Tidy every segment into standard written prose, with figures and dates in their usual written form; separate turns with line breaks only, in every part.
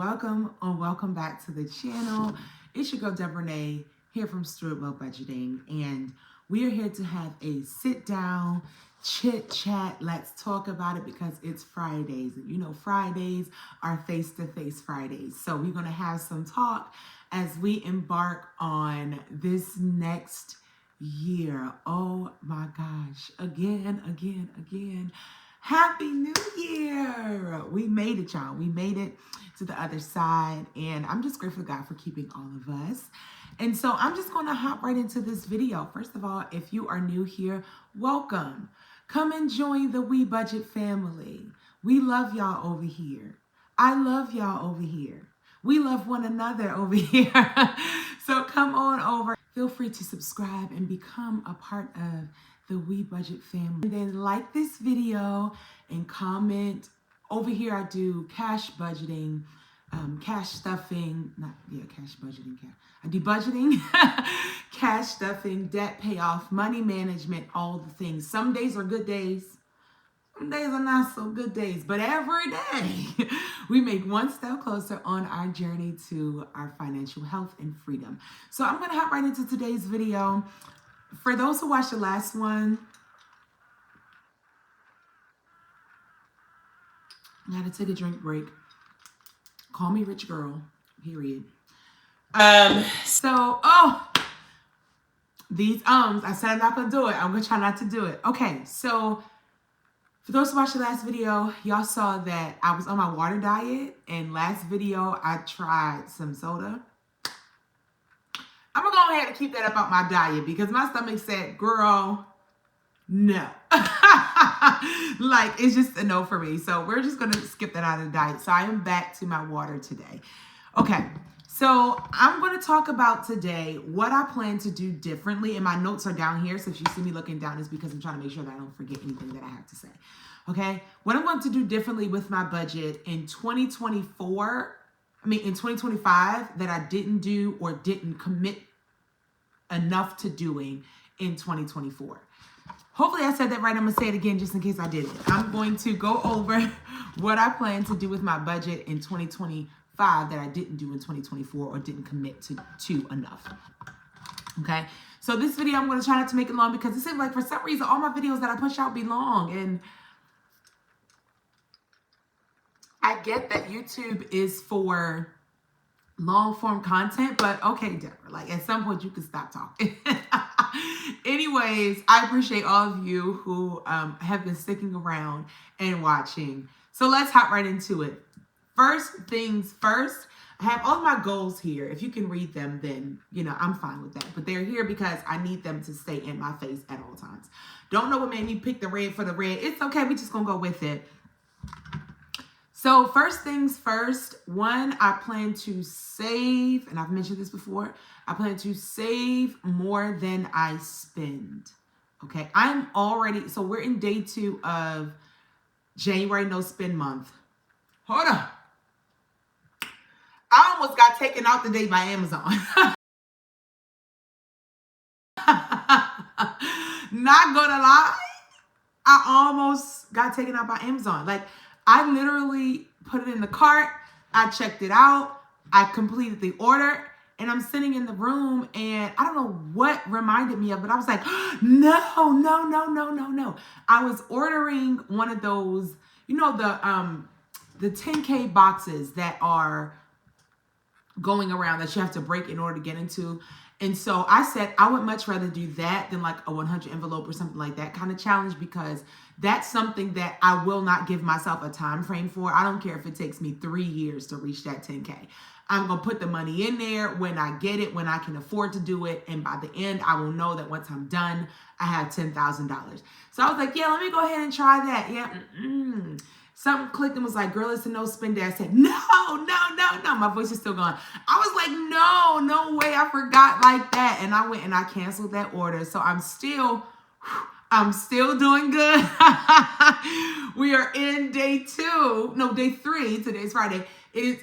welcome or welcome back to the channel. It's your girl Debra here from Soooo Budgeting, and we are here to have a sit down chit chat. Let's talk about it because it's Fridays, and you know Fridays are face-to-face Fridays. So we're gonna have some talk as we embark on this next year. Oh my gosh, again. Happy New Year! We made it, y'all. We made it to the other side, and I'm just grateful to God for keeping all of us. And so I'm just going to hop right into this video. First of all, if you are new here, welcome. Come and join the We Budget family. We love y'all over here. I love y'all over here. We love one another over here. So come on over. Feel free to subscribe and become a part of the We Budget family. And then like this video and comment. Over here I do cash budgeting, cash stuffing, cash budgeting. I do budgeting, cash stuffing, debt payoff, money management, all the things. Some days are good days. Some days are not so good days, but every day we make one step closer on our journey to our financial health and freedom. So I'm going to hop right into today's video. For those who watched the last one, I had to take a drink break. Call me rich girl, period. These I said I'm not going to do it. I'm going to try not to do it. Okay, so for those who watched the last video, y'all saw that I was on my water diet. And last video, I tried some soda. I'm going to go ahead and keep that up on my diet because my stomach said, girl, no. Like, it's just a no for me. So we're just going to skip that out of the diet. So I am back to my water today. Okay. So I'm going to talk about today what I plan to do differently. And my notes are down here. So if you see me looking down, it's because I'm trying to make sure that I don't forget anything that I have to say. Okay. What I'm going to do differently with my budget in 2025 that I didn't do or didn't commit enough to doing in 2024. Hopefully I said that right. I'm going to say it again just in case I didn't. I'm going to go over what I plan to do with my budget in 2025 that I didn't do in 2024 or didn't commit to enough. Okay. So this video, I'm going to try not to make it long because it seems like for some reason, all my videos that I push out be long. And I get that YouTube is for long form content, but okay, Debra, like at some point you can stop talking. Anyways, I appreciate all of you who have been sticking around and watching. So let's hop right into it. First things first, I have all my goals here. If you can read them, then, you know, I'm fine with that. But they're here because I need them to stay in my face at all times. Don't know what made me pick the red for the red. It's okay. We just going to go with it. So first things first, one, I plan to save, and I've mentioned this before, I plan to save more than I spend. Okay, so we're in day 2 of January no spend month. Hold on. I almost got taken out today by Amazon. Not gonna lie, I almost got taken out by Amazon. Like, I literally put it in the cart. I checked it out. I completed the order. And I'm sitting in the room and I don't know what reminded me of, but I was like, no. I was ordering one of those, you know, the 10K boxes that are going around that you have to break in order to get into. And so I said, I would much rather do that than like a 100 envelope or something like that kind of challenge, because that's something that I will not give myself a time frame for. I don't care if it takes me 3 years to reach that 10K. I'm going to put the money in there when I get it, when I can afford to do it. And by the end, I will know that once I'm done, I have $10,000. So I was like, yeah, let me go ahead and try that. Yeah. Something clicked and was like, girl, it's a no spend day. I said, no. My voice is still going. I was like, no way. I forgot like that. And I went and I canceled that order. So I'm still doing good. We are in day 3. Today's Friday.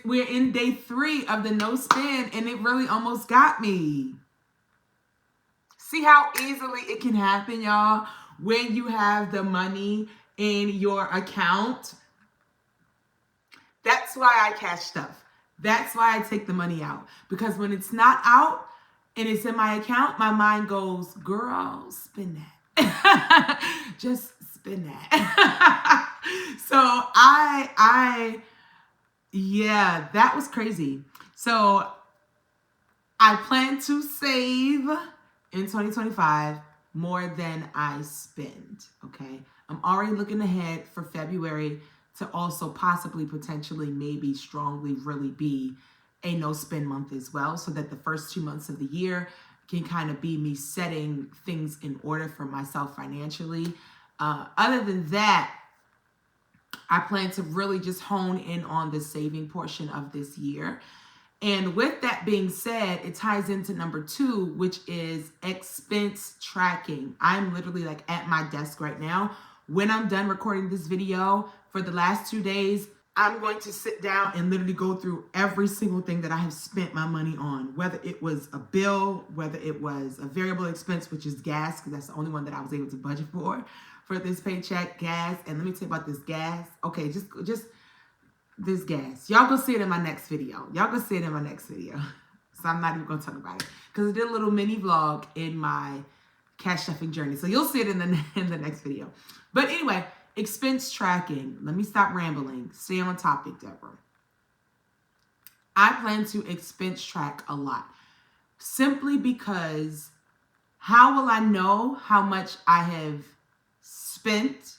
We're in day 3 of the no spend, and it really almost got me. See how easily it can happen, y'all, when you have the money in your account. That's why I cash stuff. That's why I take the money out. Because when it's not out and it's in my account, my mind goes, girl, spend that. Just spend that. So yeah, that was crazy. So I plan to save in 2025 more than I spend, okay? I'm already looking ahead for February to also possibly, potentially, maybe, strongly, really be a no spend month as well, so that the first 2 months of the year can kind of be me setting things in order for myself financially. Other than that, I plan to really just hone in on the saving portion of this year. And with that being said, it ties into number 2, which is expense tracking. I'm literally like at my desk right now. When I'm done recording this video for the last 2 days, I'm going to sit down and literally go through every single thing that I have spent my money on, whether it was a bill, whether it was a variable expense, which is gas, because that's the only one that I was able to budget for this paycheck, gas. And let me tell you about this gas. Okay, just this gas. Y'all go see it in my next video. So I'm not even going to talk about it because I did a little mini vlog in my cash stuffing journey. So you'll see it in the next video. But anyway, expense tracking. Let me stop rambling. Stay on topic, Deborah. I plan to expense track a lot simply because how will I know how much I have spent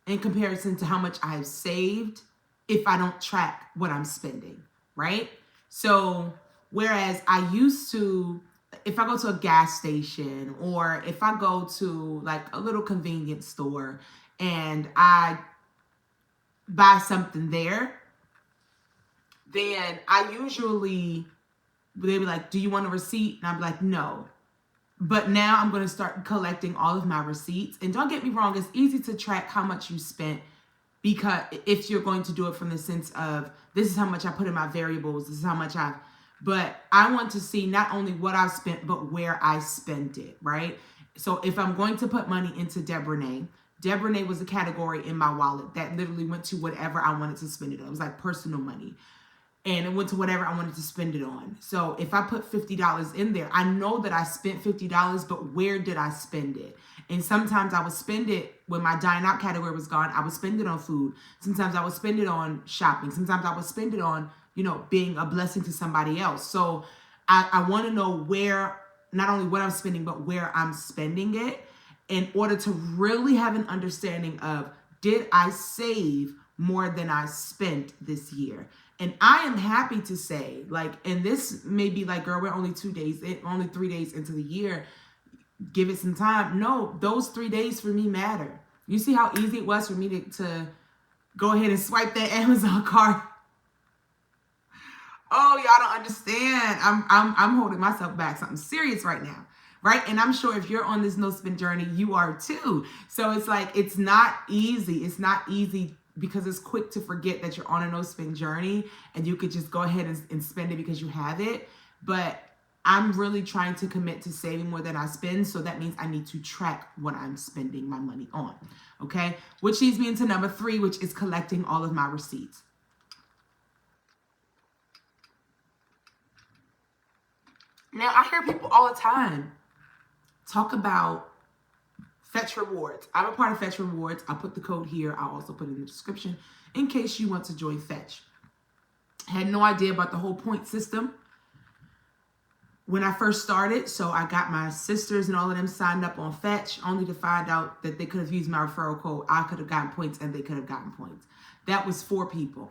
in comparison to how much I have saved if I don't track what I'm spending, right? So whereas I used to, if I go to a gas station or if I go to like a little convenience store and I buy something there, then I usually, they'd be like, do you want a receipt? And I'd be like, no. But now I'm going to start collecting all of my receipts. And don't get me wrong, it's easy to track how much you spent, because if you're going to do it from the sense of, this is how much I put in my variables, this is how much but I want to see not only what I've spent, but where I spent it, right? So if I'm going to put money into Debra was a category in my wallet that literally went to whatever I wanted to spend it on. It was like personal money. And it went to whatever I wanted to spend it on. So if I put $50 in there, I know that I spent $50, but where did I spend it? And sometimes I would spend it when my dine out category was gone. I would spend it on food. Sometimes I would spend it on shopping. Sometimes I would spend it on, being a blessing to somebody else. So I want to know where, not only what I'm spending, but where I'm spending it in order to really have an understanding of, did I save more than I spent this year? And I am happy to say, and this may be like, girl, we're only 3 days into the year. Give it some time. No, those 3 days for me matter. You see how easy it was for me to go ahead and swipe that Amazon card. Oh, y'all don't understand. I'm holding myself back something serious right now, right? And I'm sure if you're on this no spend journey, you are too. So it's like, it's not easy. It's not easy because it's quick to forget that you're on a no spend journey and you could just go ahead and spend it because you have it. But I'm really trying to commit to saving more than I spend. So that means I need to track what I'm spending my money on. Okay. Which leads me into number 3, which is collecting all of my receipts. Now, I hear people all the time talk about Fetch Rewards. I'm a part of Fetch Rewards. I'll put the code here. I'll also put it in the description in case you want to join Fetch. Had no idea about the whole point system when I first started. So I got my sisters and all of them signed up on Fetch only to find out that they could have used my referral code. I could have gotten points and they could have gotten points. That was 4 people.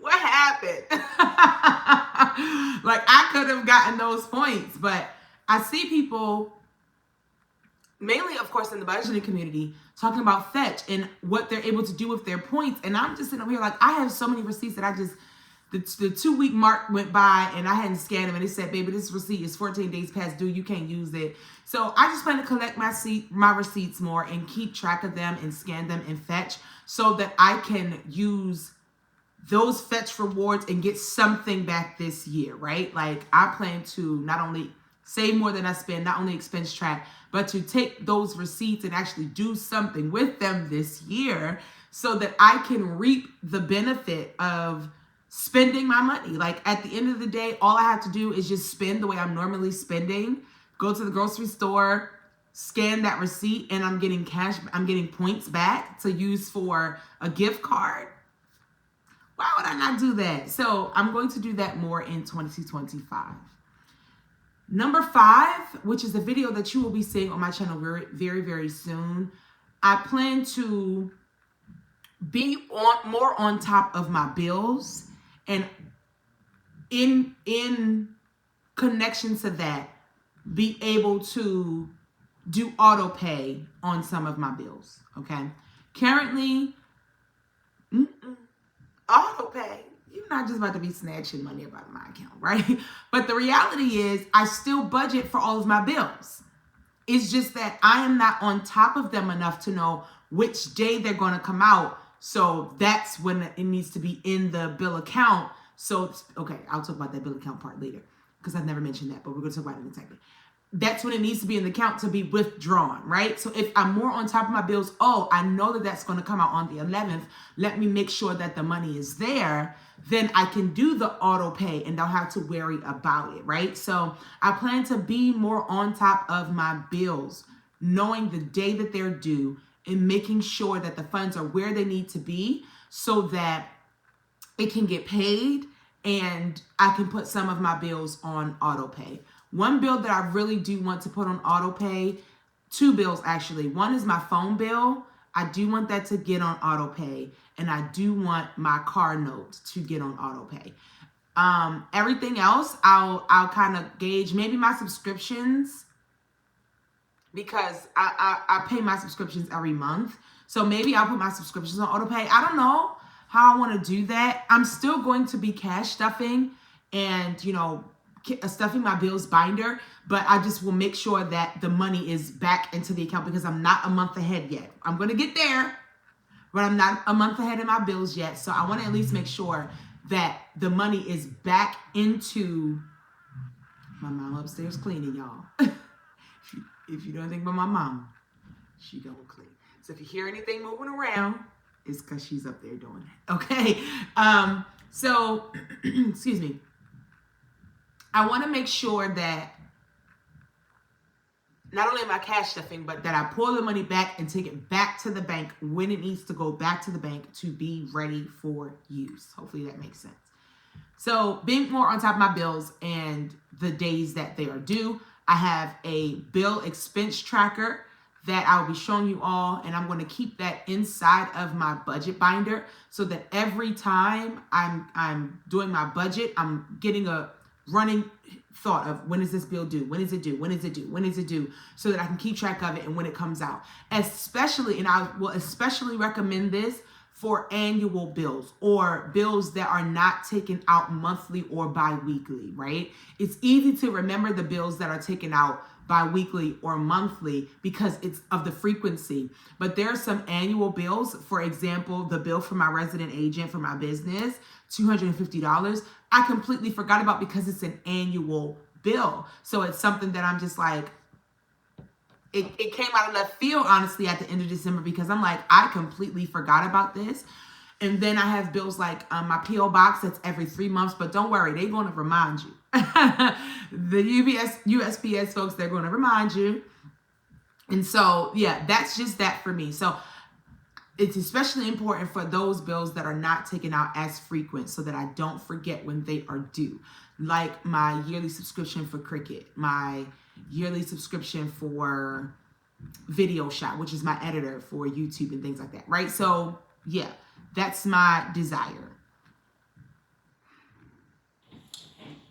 What happened? Like, I could have gotten those points, but I see people, mainly, of course, in the budgeting community, talking about Fetch and what they're able to do with their points. And I'm just sitting over here like, I have so many receipts that the 2-week mark went by and I hadn't scanned them. And it said, baby, this receipt is 14 days past due. You can't use it. So I just plan to collect my receipts more and keep track of them and scan them in Fetch so that I can use those Fetch rewards and get something back this year, right? Like, I plan to not only save more than I spend, not only expense track, but to take those receipts and actually do something with them this year so that I can reap the benefit of spending my money. Like at the end of the day, all I have to do is just spend the way I'm normally spending, go to the grocery store, scan that receipt, and I'm getting cash, I'm getting points back to use for a gift card. Why would I not do that? So I'm going to do that more in 2025. Number 5, which is a video that you will be seeing on my channel very, very, very soon. I plan to be more on top of my bills, and in connection to that, be able to do auto pay on some of my bills. Okay. Currently, auto pay. You're not just about to be snatching money out of my account, right? But the reality is I still budget for all of my bills. It's just that I am not on top of them enough to know which day they're going to come out. So that's when it needs to be in the bill account. So, okay, I'll talk about that bill account part later because I've never mentioned that, but we're going to talk about it in a second. That's when it needs to be in the account to be withdrawn, right? So if I'm more on top of my bills, oh, I know that that's going to come out on the 11th. Let me make sure that the money is there. Then I can do the auto pay and don't have to worry about it, right? So I plan to be more on top of my bills, knowing the day that they're due and making sure that the funds are where they need to be so that it can get paid and I can put some of my bills on auto pay. One bill that I really do want to put on auto pay, 2 bills actually. One is my phone bill. I do want that to get on auto pay, and I do want my car note to get on auto pay. Everything else, I'll kind of gauge maybe my subscriptions, because I pay my subscriptions every month. So maybe I'll put my subscriptions on auto pay. I don't know how I want to do that. I'm still going to be cash stuffing and, you know, stuffing my bills binder, but I just will make sure that the money is back into the account because I'm not a month ahead yet. I'm going to get there, but I'm not a month ahead in my bills yet. So I want to at least make sure that the money is back into my mom upstairs cleaning, y'all. If you don't think about my mom, she gonna clean. So if you hear anything moving around, it's because she's up there doing it. Okay. So excuse me. I want to make sure that not only am I cash stuffing, but that I pull the money back and take it back to the bank when it needs to go back to the bank to be ready for use. Hopefully that makes sense. So being more on top of my bills and the days that they are due, I have a bill expense tracker that I'll be showing you all, and I'm going to keep that inside of my budget binder so that every time I'm doing my budget, I'm getting a running thought of when is this bill due? When is it due? When is it due? When is it due? So that I can keep track of it and when it comes out. Especially, and I will especially recommend this for annual bills or bills that are not taken out monthly or bi-weekly, right? It's easy to remember the bills that are taken out bi-weekly or monthly because it's of the frequency. But there are some annual bills. For example, the bill for my resident agent for my business, $250. I completely forgot about because it's an annual bill. So it's something that I'm just like, it came out of left field, honestly, at the end of December because I'm like, I completely forgot about this. And then I have bills like my P.O. box that's every 3 months, but don't worry, they're going to remind you. The USPS folks, they're going to remind you. And so, yeah, that's just that for me. So it's especially important for those bills that are not taken out as frequent so that I don't forget when they are due. Like my yearly subscription for Cricut, my yearly subscription for Video Shop, which is my editor for YouTube and things like that, right? So, yeah, that's my desire.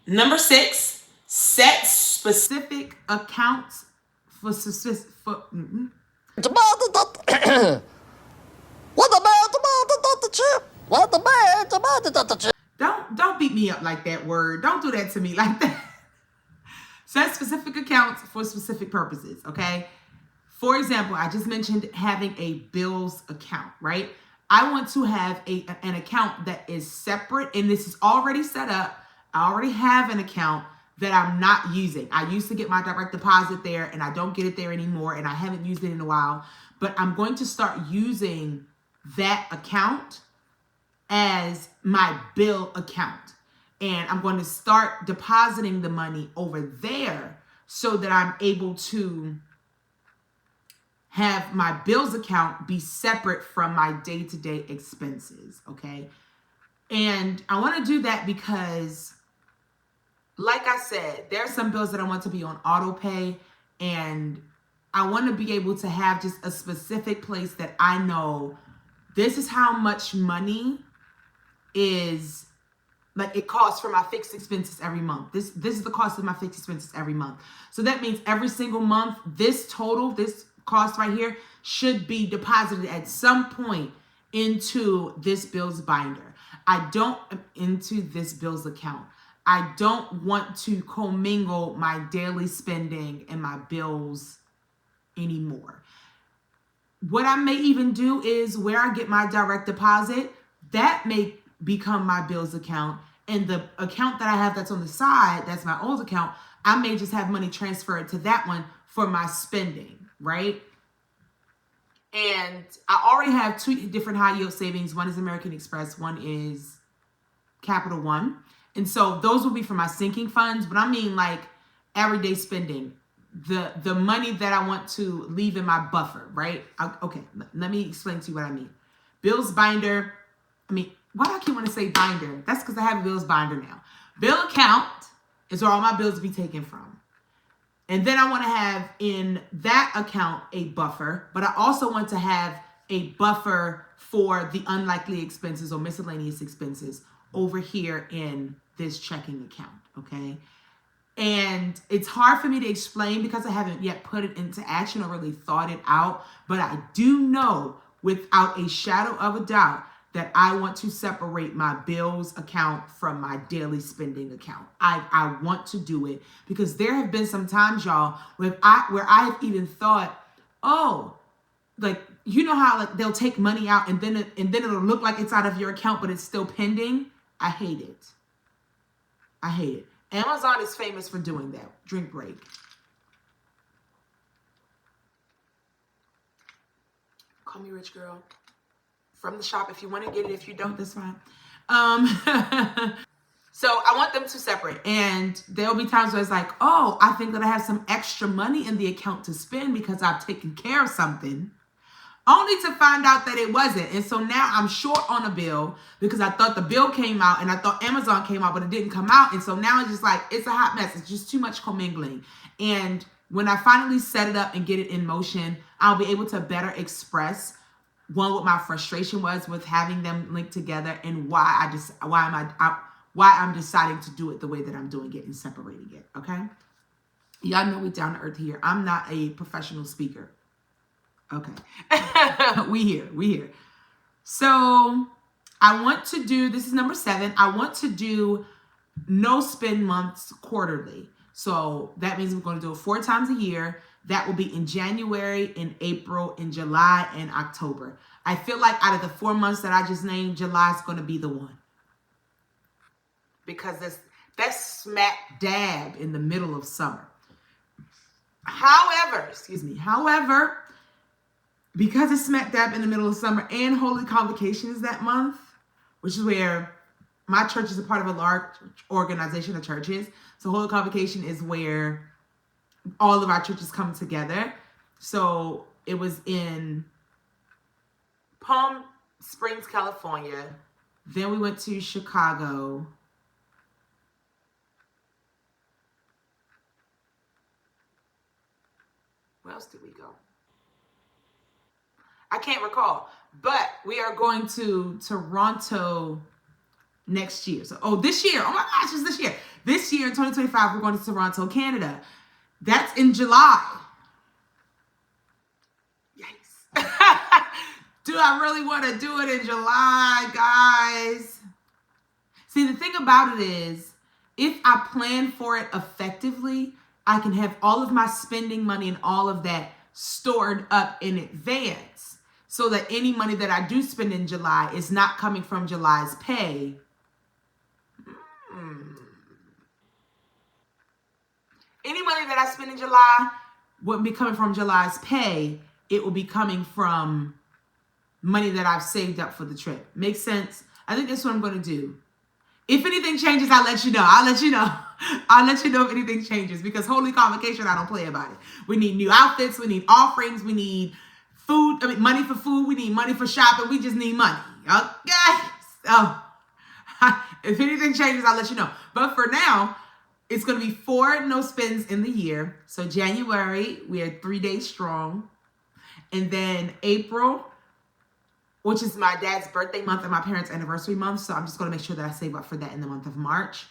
Number 6, set specific accounts for specific. Don't beat me up like that word. Don't do that to me like that. Set specific accounts for specific purposes, okay? For example, I just mentioned having a bills account, right? I want to have an account that is separate, and this is already set up. I already have an account that I'm not using. I used to get my direct deposit there, and I don't get it there anymore, and I haven't used it in a while. But I'm going to start using that account as my bill account. And I'm going to start depositing the money over there so that I'm able to have my bills account be separate from my day-to-day expenses, okay? And I want to do that because, like I said, there are some bills that I want to be on auto pay, and I want to be able to have just a specific place that I know this is how much money is, like, it costs for my fixed expenses every month. This is the cost of my fixed expenses every month. So that means every single month, this cost right here should be deposited at some point into this bills binder. Into this bills account. I don't want to commingle my daily spending and my bills anymore. What I may even do is where I get my direct deposit, that may become my bills account. And the account that I have that's on the side, that's my old account, I may just have money transferred to that one for my spending, right? And I already have 2 different high yield savings. One is American Express, one is Capital One. And so those will be for my sinking funds, but I mean like everyday spending, the money that I want to leave in my buffer, right? Okay, let me explain to you what I mean. Bills binder, why do I keep wanting to say binder? That's because I have a bills binder now. Bill account is where all my bills be taken from. And then I want to have in that account a buffer, but I also want to have a buffer for the unlikely expenses or miscellaneous expenses over here in this checking account, okay? And it's hard for me to explain because I haven't yet put it into action or really thought it out, but I do know without a shadow of a doubt that I want to separate my bills account from my daily spending account. I want to do it because there have been some times, y'all, where I have even thought, oh, like, you know how like they'll take money out and then it'll look like it's out of your account, but it's still pending. I hate it. I hate it. Amazon is famous for doing that. Drink break. Call me rich girl. From the shop if you want to get it. If you don't, that's fine. So I want them to separate. And there'll be times where it's like, oh, I think that I have some extra money in the account to spend because I've taken care of something. Only to find out that it wasn't. And so now I'm short on a bill because I thought the bill came out and I thought Amazon came out, but it didn't come out. And so now it's just like, it's a hot mess. It's just too much commingling. And when I finally set it up and get it in motion, I'll be able to better express what my frustration was with having them linked together and why I'm deciding to do it the way that I'm doing it and separating it. Okay. Y'all know we down to earth here. I'm not a professional speaker. Okay. we here. So I want to do, this is number 7. I want to do no spend months quarterly. So that means we're going to do it 4 times a year. That will be in January, in April, in July, and October. I feel like out of the 4 months that I just named, July is going to be the one. Because that's smack dab in the middle of summer. However, because it's smack dab in the middle of summer and Holy Convocation is that month, which is where my church is a part of a large organization of churches. So Holy Convocation is where all of our churches come together. So it was in Palm Springs, California. Then we went to Chicago. Where else did we go? I can't recall. But we are going to Toronto next year. So, this year. Oh my gosh, it's this year. This year in 2025, we're going to Toronto, Canada. That's in July. Yikes. Do I really want to do it in July, guys? See, the thing about it is, if I plan for it effectively, I can have all of my spending money and all of that stored up in advance so that any money that I do spend in July is not coming from July's pay. Any money that I spend in July wouldn't be coming from July's pay. It will be coming from money that I've saved up for the trip. Makes sense? I think that's what I'm going to do. If anything changes, I'll let you know. I'll let you know. I'll let you know if anything changes, because Holy Convocation, I don't play about it. We need new outfits. We need offerings. We need food. I mean, money for food. We need money for shopping. We just need money. Okay? So if anything changes, I'll let you know. But for now, it's going to be 4 no spends in the year. So January, we are 3 days strong. And then April, which is my dad's birthday month and my parents' anniversary month. So I'm just going to make sure that I save up for that in the month of March.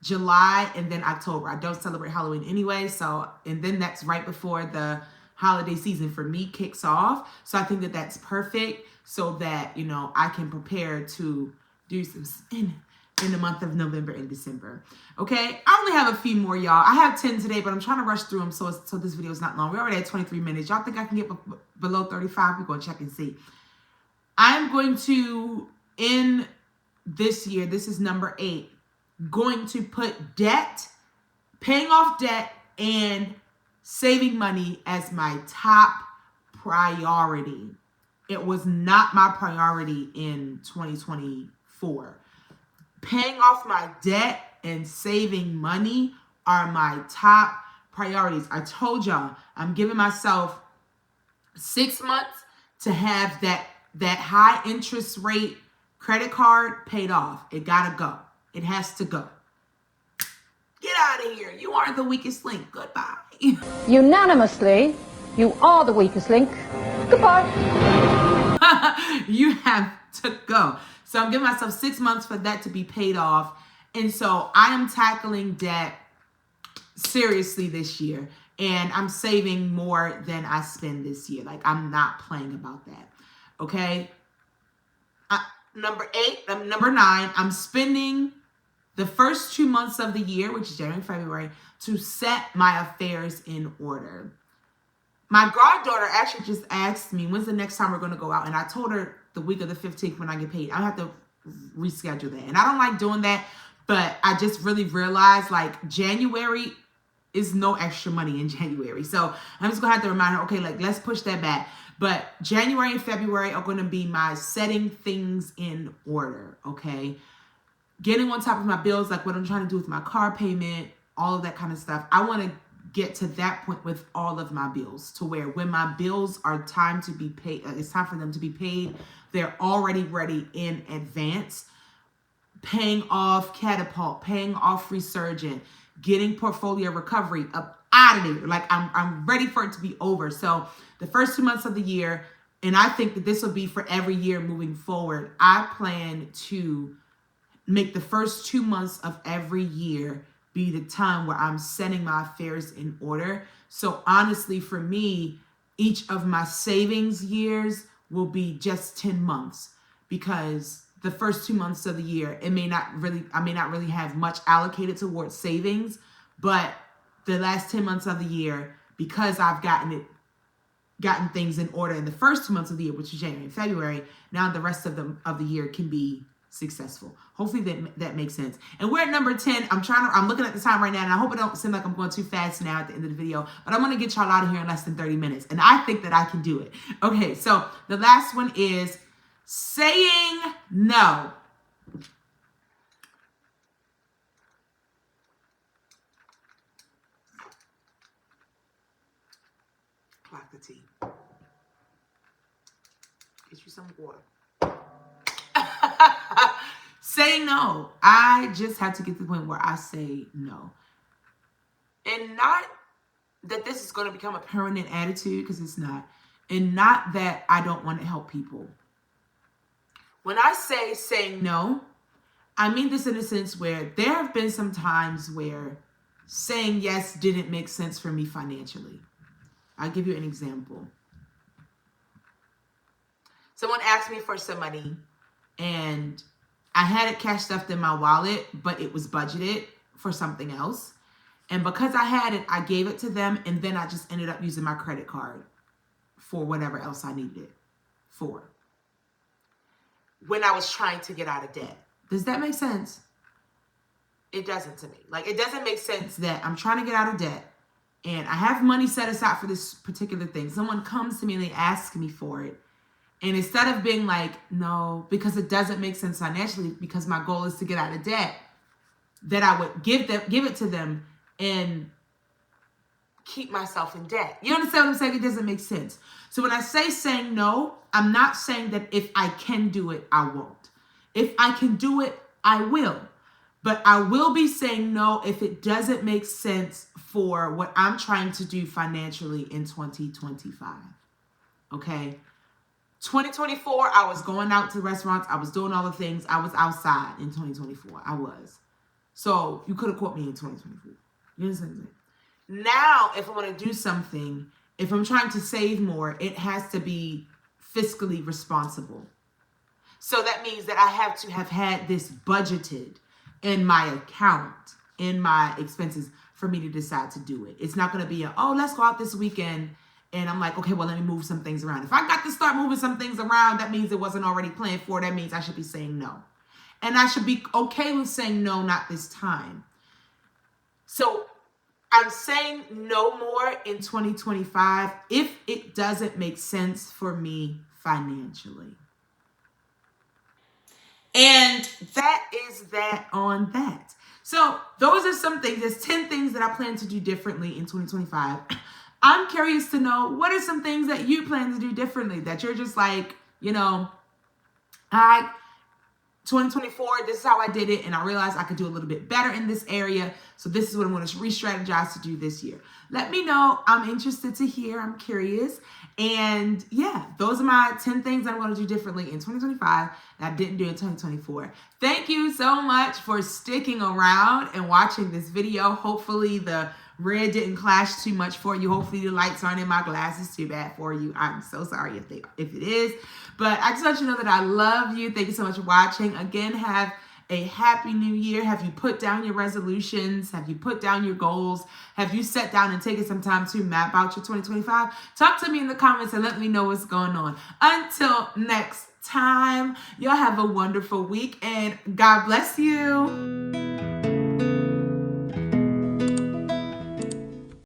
July, and then October. I don't celebrate Halloween anyway. So, and then that's right before the holiday season for me kicks off. So I think that that's perfect so that, you know, I can prepare to do some spending in the month of November and December. Okay, I only have a few more, y'all. I have 10 today, but I'm trying to rush through them so this video is not long. We're already at 23 minutes. Y'all think I can get below 35? We're going to check and see. I'm going to end this year, this is number 8, going to put debt, paying off debt, and saving money as my top priority. It was not my priority in 2024. Paying off my debt and saving money are my top priorities. I told y'all, I'm giving myself 6 months to have that high interest rate credit card paid off. It gotta go. It has to go. Get out of here. You are the weakest link. Goodbye.
Unanimously, you are the weakest link. Goodbye.
You have to go. So I'm giving myself 6 months for that to be paid off. And so I am tackling debt seriously this year. And I'm saving more than I spend this year. Like, I'm not playing about that. Okay? Number 9, I'm spending the first 2 months of the year, which is January and February, to set my affairs in order. My goddaughter actually just asked me, when's the next time we're going to go out? And I told her the week of the 15th when I get paid. I have to reschedule that. And I don't like doing that, but I just really realized, like, January is no extra money in January. So I'm just going to have to remind her, okay, like, let's push that back. But January and February are going to be my setting things in order, okay? Getting on top of my bills, like what I'm trying to do with my car payment, all of that kind of stuff. I want to get to that point with all of my bills, to where when my bills are time to be paid, it's time for them to be paid, they're already ready in advance. Paying off Catapult, paying off Resurgent, getting portfolio recovery up out of there. Like, I'm ready for it to be over. So the first 2 months of the year, and I think that this will be for every year moving forward, I plan to make the first 2 months of every year be the time where I'm setting my affairs in order. So honestly, for me, each of my savings years will be just 10 months, because the first 2 months of the year, I may not really have much allocated towards savings, but the last 10 months of the year, because I've gotten things in order in the first 2 months of the year, which is January and February, now the rest of the year can be successful. Hopefully that makes sense. And we're at number 10. I'm looking at the time right now, and I hope it don't seem like I'm going too fast now at the end of the video, but I'm going to get y'all out of here in less than 30 minutes. And I think that I can do it. Okay, so the last one is saying no. Clock the tea. Get you some water. Say no. I just have to get to the point where I say no. And not that this is going to become a permanent attitude, because it's not. And not that I don't want to help people. When I say saying no, I mean this in a sense where there have been some times where saying yes didn't make sense for me financially. I'll give you an example. Someone asked me for some money, and I had it cash stuffed in my wallet, but it was budgeted for something else. And because I had it, I gave it to them, and then I just ended up using my credit card for whatever else I needed it for, when I was trying to get out of debt. Does that make sense? It doesn't to me. Like, it doesn't make sense that I'm trying to get out of debt, and I have money set aside for this particular thing. Someone comes to me and they ask me for it, And instead of being like, no, because it doesn't make sense financially, because my goal is to get out of debt, that I would give it to them and keep myself in debt. You understand what I'm saying? It doesn't make sense. So when I say saying no, I'm not saying that if I can do it, I won't. If I can do it, I will. But I will be saying no if it doesn't make sense for what I'm trying to do financially in 2025. Okay? 2024, I was going out to restaurants. I was doing all the things. I was outside in 2024. I was. So you could have caught me in 2024. You understand what I'm saying? Now, if I want to do something, if I'm trying to save more, it has to be fiscally responsible. So that means that I have to have had this budgeted in my account, in my expenses, for me to decide to do it. It's not going to be let's go out this weekend. And I'm like, okay, well, let me move some things around. If I got to start moving some things around, that means it wasn't already planned for. That means I should be saying no. And I should be okay with saying no, not this time. So I'm saying no more in 2025 if it doesn't make sense for me financially. And that is that on that. So those are some things. There's 10 things that I plan to do differently in 2025. I'm curious to know, what are some things that you plan to do differently that you're just like, 2024, this is how I did it, and I realized I could do a little bit better in this area, so this is what I'm going to re-strategize to do this year. Let me know. I'm interested to hear. I'm curious. And yeah, those are my 10 things I'm going to do differently in 2025 that I didn't do in 2024. Thank you so much for sticking around and watching this video. Hopefully the red didn't clash too much for you. Hopefully the lights aren't in my glasses too bad for you. I'm so sorry if it is. But I just want you to know that I love you. Thank you so much for watching. Again, have a happy new year. Have you put down your resolutions? Have you put down your goals? Have you sat down and taken some time to map out your 2025? Talk to me in the comments and let me know what's going on. Until next time, y'all have a wonderful week and God bless you.